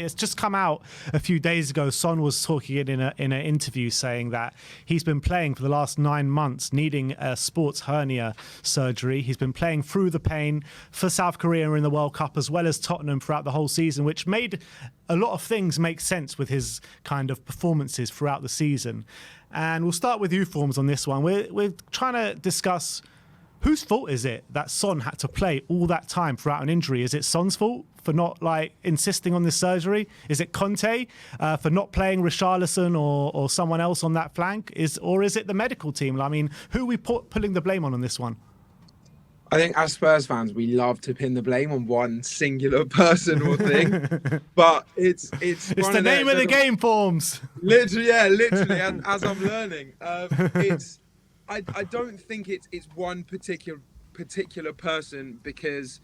it's just come out a few days ago. Son was talking in an interview saying that he's been playing for the last 9 months, needing a sports hernia surgery. He's been playing through the pain for South Korea in the World Cup as well as Tottenham throughout the whole season, which made a lot of things make sense with his kind of performances throughout the season. And we'll start with you, Forms, on this one. We're trying to discuss whose fault is it that Son had to play all that time throughout an injury? Is it Son's fault for not insisting on this surgery? Is it Conte for not playing Richarlison or someone else on that flank? Or is it the medical team? I mean, who are we pulling the blame on this one? I think as Spurs fans, we love to pin the blame on one singular person or thing, but it's the name of the game, Forms. Literally, and as I'm learning, I don't think it's one particular person, because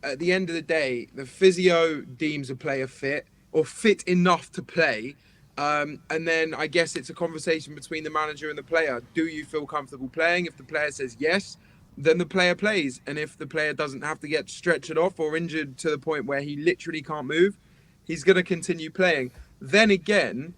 at the end of the day, the physio deems a player fit or fit enough to play, and then I guess it's a conversation between the manager and the player. Do you feel comfortable playing? If the player says yes, then the player plays. And if the player doesn't have to get stretchered off or injured to the point where he literally can't move, he's going to continue playing. Then again,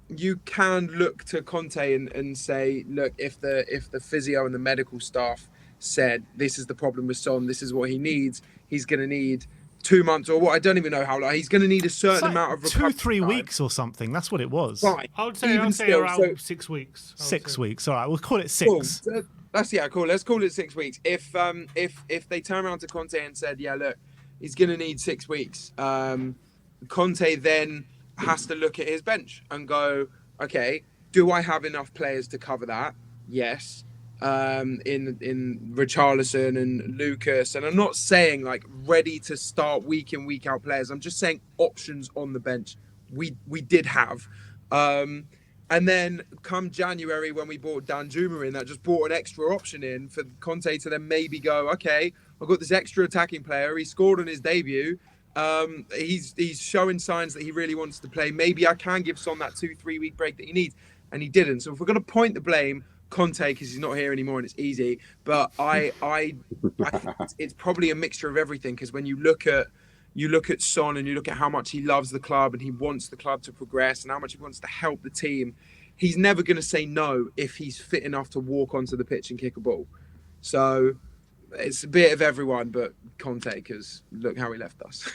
you can look to Conte and say, look, if the physio and the medical staff said this is the problem with Son, this is what he needs, he's going to need 2 months or what, I don't even know how long. He's going to need a certain amount of recovery 2-3 weeks or something. That's what it was. Right. I would say around 6 weeks. 6 weeks. All right, we'll call it 6. Cool. Cool. Let's call it 6 weeks. If they turn around to Conte and said, yeah, look, he's going to need 6 weeks, Conte then has to look at his bench and go, okay, do I have enough players to cover that? Yes. In Richarlison and Lucas, and I'm not saying ready to start week in, week out players. I'm just saying options on the bench we did have. And then come January, when we bought Danjuma in, that just brought an extra option in for Conte to then maybe go, okay, I've got this extra attacking player. He scored on his debut. He's showing signs that he really wants to play. Maybe I can give Son that 2-3 week break that he needs. And he didn't. So if we're going to point the blame, Conte, because he's not here anymore and it's easy. But I think it's probably a mixture of everything, because when you look at Son and you look at how much he loves the club and he wants the club to progress and how much he wants to help the team, he's never going to say no if he's fit enough to walk onto the pitch and kick a ball. So it's a bit of everyone but Conte, because look how he left us.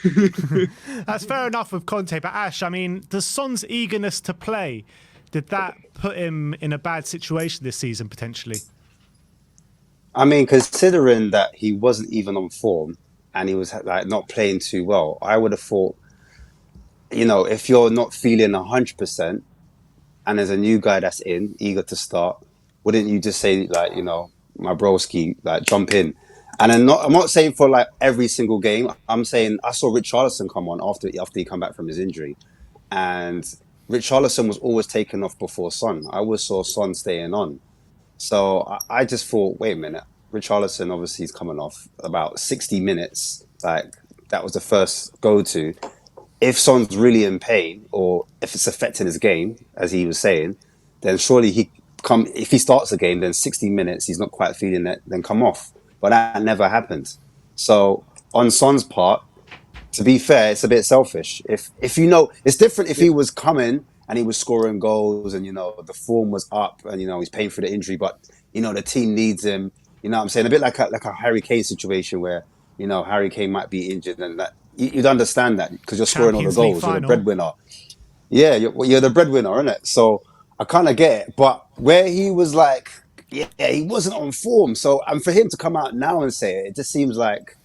That's fair enough with Conte. But Ash, I mean, does Son's eagerness to play, did that put him in a bad situation this season potentially? I mean, considering that he wasn't even on form and he was not playing too well, I would have thought, if you're not feeling 100% and there's a new guy that's in, eager to start, wouldn't you just say, my broski, jump in? And I'm not saying for every single game. I'm saying I saw Richarlison come on after he come back from his injury, and Richarlison was always taken off before Son. I always saw Son staying on. So I just thought, wait a minute, Richarlison obviously is coming off about 60 minutes. That was the first go-to. If Son's really in pain or if it's affecting his game, as he was saying, then surely if he starts the game, then 60 minutes, he's not quite feeling it, then come off. But that never happened. So on Son's part, to be fair, it's a bit selfish. If it's different if he was coming and he was scoring goals and, the form was up and, he's paying for the injury, but, the team needs him. You know what I'm saying? A bit like a Harry Kane situation where, Harry Kane might be injured and that you'd understand that because you're scoring all the goals. You're the breadwinner. Yeah, you're the breadwinner, innit? So I kind of get it. But where he was he wasn't on form. So, and for him to come out now and say it just seems like,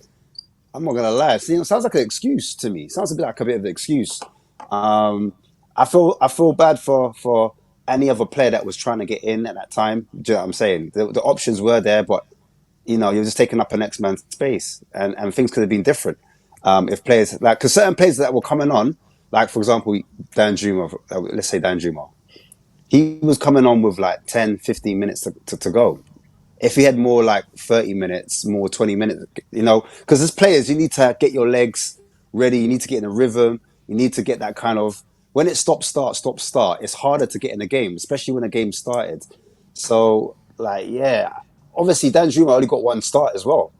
I'm not gonna lie, it sounds like an excuse to me. It sounds a bit of an excuse. I feel bad for any other player that was trying to get in at that time. Do you know what I'm saying? The options were there, but you're just taking up an next man's space, and things could have been different. If players because certain players that were coming on, for example, Danjuma, let's say Danjuma, he was coming on with 10, 15 minutes to go. If he had more 30 minutes, more 20 minutes, because as players, you need to get your legs ready. You need to get in a rhythm. You need to get that kind of, when it's stop, start, it's harder to get in a game, especially when a game started. So, obviously Danjuma only got one start as well.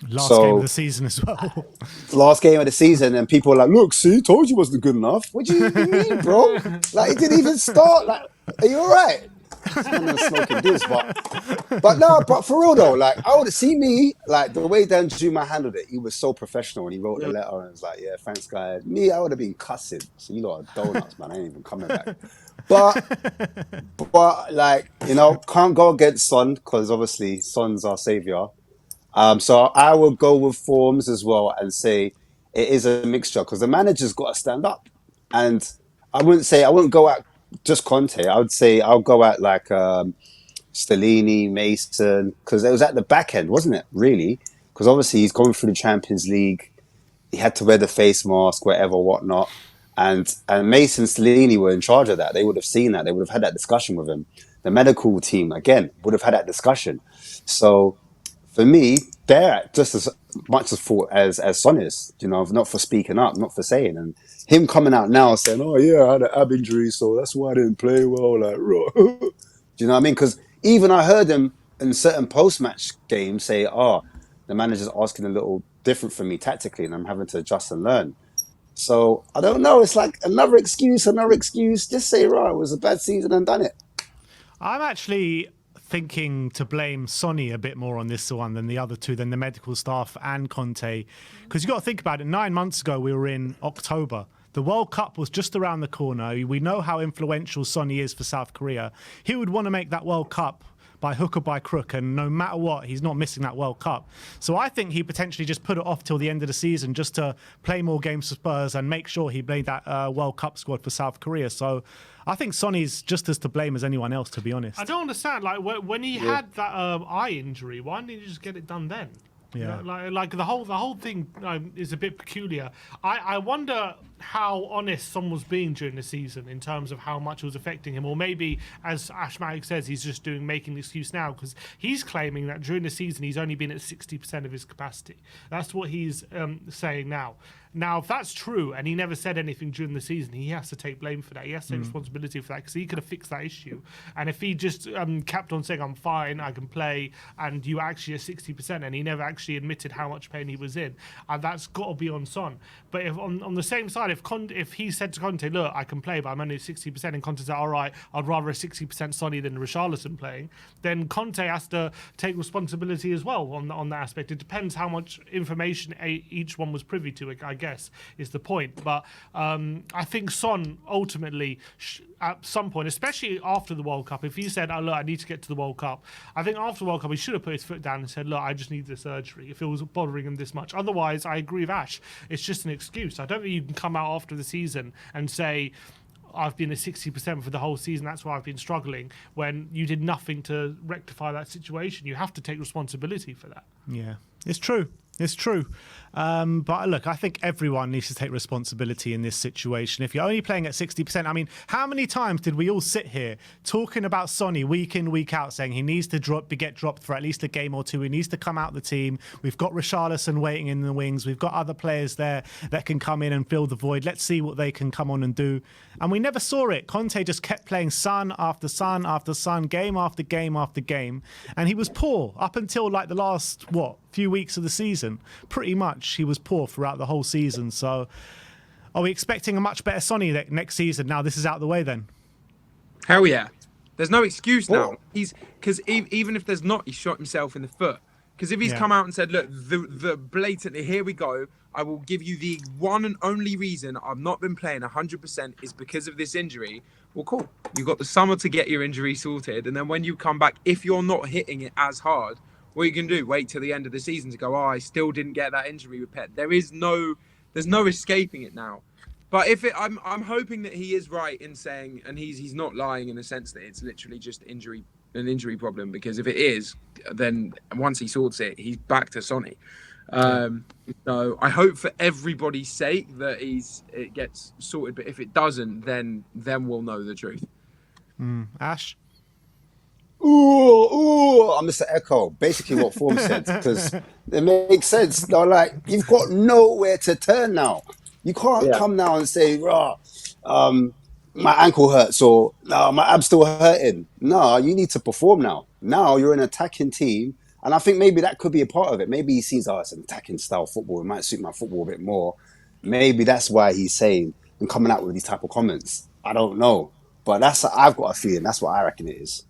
Last game of the season as well. Last game of the season, and people are like, "Look, see, told you wasn't good enough." What do you mean, bro? Like, it didn't even start. Like, are you all right? I'm smoking this, but for real though, like, I would see me like the way Dan Juma handled it. He was so professional when he wrote the letter and was like, "Yeah, thanks, guys." Me, I would have been cussing. So you lot are donuts, man. I ain't even coming back. But like, can't go against Son because obviously Son's our savior. So I will go with forms as well and say it is a mixture because the manager's got to stand up. And I wouldn't go at just Conte. I would say I'll go at like Stellini, Mason, because it was at the back end, wasn't it? Really? Because obviously he's going through the Champions League. He had to wear the face mask, whatever, whatnot. And Mason, Stellini were in charge of that. They would have seen that. They would have had that discussion with him. The medical team, again, would have had that discussion. So for me, they're just as much as fault as Son is, not for speaking up, not for saying. And him coming out now saying, "Oh yeah, I had an ab injury, so that's why I didn't play well." Like, do you know what I mean? Because even I heard him in certain post-match games say, "Oh, the manager's asking a little different from me tactically, and I'm having to adjust and learn." So I don't know. It's like another excuse. Just say, "Right, it was a bad season," and done it. I'm actually thinking to blame Sonny a bit more on this one than the other two, than the medical staff and Conte. Because you've got to think about it. 9 months ago, we were in October. The World Cup was just around the corner. We know how influential Sonny is for South Korea. He would want to make that World Cup by hook or by crook, and no matter what, he's not missing that World Cup. So I think he potentially just put it off till the end of the season just to play more games for Spurs and make sure he made that World Cup squad for South Korea. So I think Sonny's just as to blame as anyone else, to be honest. I don't understand. Like when he had that eye injury, why didn't he just get it done then? Yeah. Like the whole thing is a bit peculiar. I wonder how honest Son was being during the season in terms of how much it was affecting him, or maybe, as Ash Malik says, he's just making the excuse now because he's claiming that during the season he's only been at 60% of his capacity. That's what he's saying now. Now, if that's true, and he never said anything during the season, he has to take blame for that. He has to take responsibility for that because he could have fixed that issue. And if he just kept on saying, "I'm fine, I can play," and you actually at 60%, and he never actually admitted how much pain he was in, that's got to be on Son. But if on the same side, if he said to Conte, "Look, I can play, but I'm only at 60%," and Conte said, "All right, I'd rather a 60% Sonny than Richarlison playing," then Conte has to take responsibility as well on that aspect. It depends how much information each one was privy to, I guess, is the point. But I think Son ultimately, at some point, especially after the World Cup, if he said, "Oh, look, I need to get to the World Cup," I think after the World Cup he should have put his foot down and said, "Look, I just need the surgery," if it was bothering him this much. Otherwise, I agree with Ash, it's just an excuse. I don't think you can come out after the season and say, "I've been at 60% for the whole season, that's why I've been struggling," when you did nothing to rectify that situation. You have to take responsibility for that. Yeah, it's true. It's true. But look, I think everyone needs to take responsibility in this situation. If you're only playing at 60%, I mean, how many times did we all sit here talking about Sonny week in, week out, saying he needs to get dropped for at least a game or two. He needs to come out the team. We've got Richarlison waiting in the wings. We've got other players there that can come in and fill the void. Let's see what they can come on and do. And we never saw it. Conte just kept playing Son after Son after Son, game after game after game. And he was poor up until like the last, few weeks of the season. Pretty much he was poor throughout the whole season. So are we expecting a much better Sonny next season now this is out of the way then? Hell yeah. There's no excuse now. Because even if there's not, he shot himself in the foot. Because if he's come out and said, "Look, the blatantly, here we go, I will give you the one and only reason I've not been playing 100% is because of this injury," well, cool. You've got the summer to get your injury sorted. And then when you come back, if you're not hitting it as hard, what you can do, wait till the end of the season to go, "Oh, I still didn't get that injury repaired." There's no escaping it now. But I'm hoping that he is right in saying, and he's not lying in the sense that it's literally just an injury problem. Because if it is, then once he sorts it, he's back to Sonny. So I hope for everybody's sake that it gets sorted. But if it doesn't, then we'll know the truth. Ash? Ooh, I'm Mr. Echo. Basically what Form said, because it makes sense. They're like, you've got nowhere to turn now. You can't come now and say, my ankle hurts, or no, my ab's still hurting. No, you need to perform now. Now you're an attacking team. And I think maybe that could be a part of it. Maybe he sees, oh, it's an attacking style football. It might suit my football a bit more. Maybe that's why he's saying and coming out with these type of comments. I don't know. But I've got a feeling that's what I reckon it is.